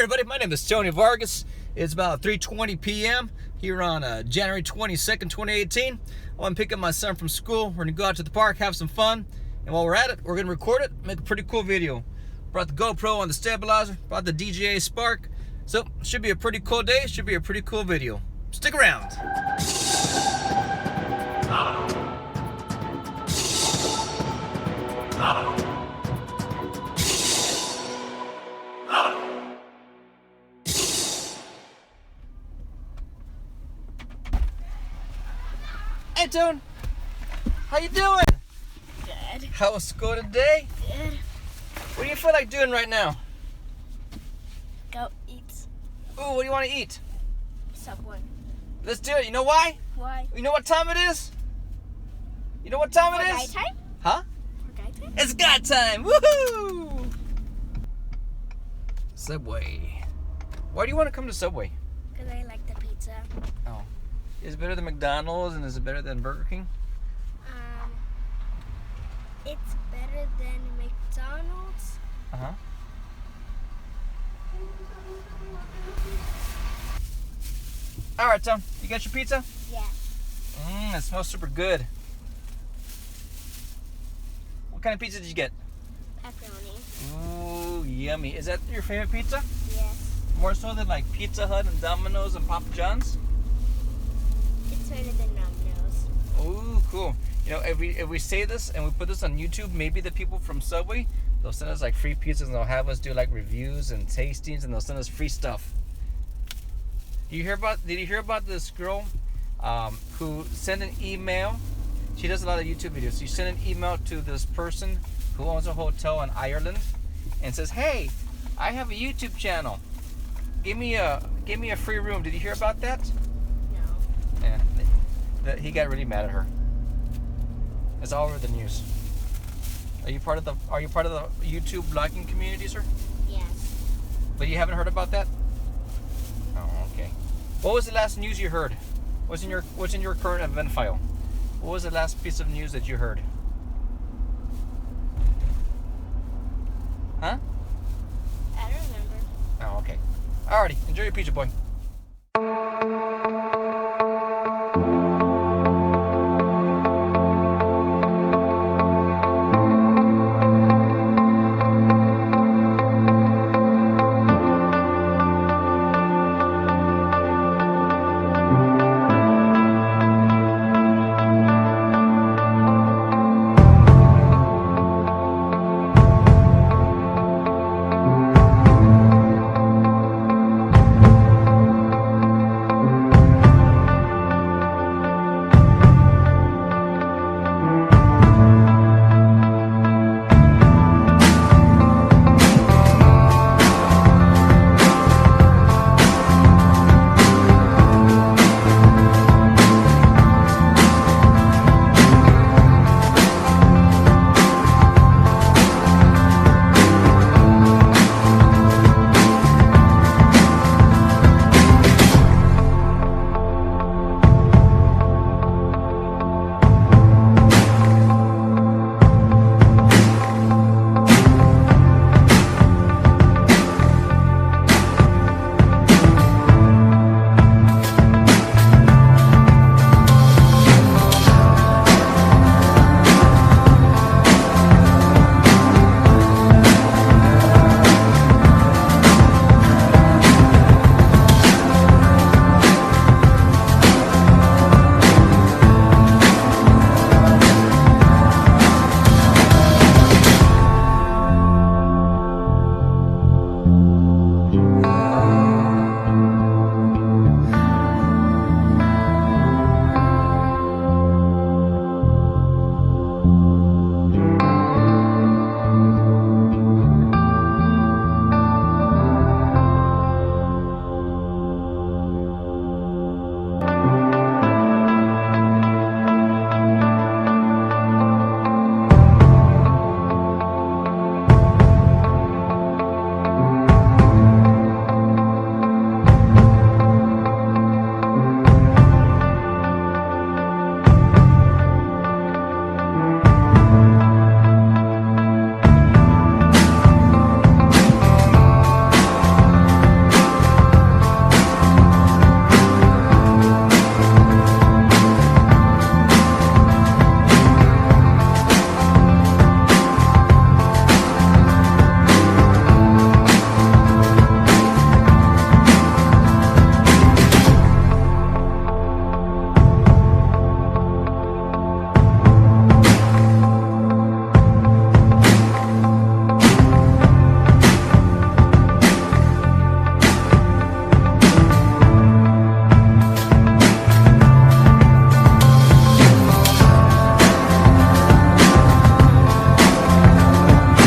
everybody, my name is Tony Vargas. It's about 3:20 p.m. here on January 22nd, 2018. I want to pick up my son from school. We're going to go out to the park, have some fun. And while we're at it, we're going to record it, make a pretty cool video. Brought the GoPro on the stabilizer, brought the DJI Spark. So, should be a pretty cool day, should be a pretty cool video. Stick around. Hey, Tone. How you doing? Good. How was school today? Good. What do you feel like doing right now? Go eat Ooh, what do you want to eat? Subway. Let's do it. You know why? Why? You know what time it is? You know what time it For is? guy time? Huh? For guy time? It's guy time. Woohoo! Subway. Why do you want to come to Subway? Because I like the pizza. Oh. Is it better than McDonald's and is it better than Burger King? It's better than McDonald's. Uh-huh. All right, Tom. You got your pizza? Yeah. It smells super good. What kind of pizza did you get? Pepperoni. Ooh, yummy. Is that your favorite pizza? Yes. More so than like Pizza Hut and Domino's and Papa John's? It's better than Domino's. Ooh, cool. You know, if we say this and we put this on YouTube, maybe the people from Subway, they'll send us like free pizzas and they'll have us do like reviews and tastings and they'll send us free stuff. Did you hear about this girl who sent an email? She does a lot of YouTube videos. She sent an email to this person who owns a hotel in Ireland and says, "Hey, I have a YouTube channel. Give me a free room." Did you hear about that? No. Yeah. He got really mad at her. It's all over the news. Are you part of the YouTube blogging community, sir? Yes. But you haven't heard about that? Oh, okay. What was the last news you heard? What's in your current event file? What was the last piece of news that you heard? Huh? I don't remember. Oh, okay. Alrighty. Enjoy your pizza, boy.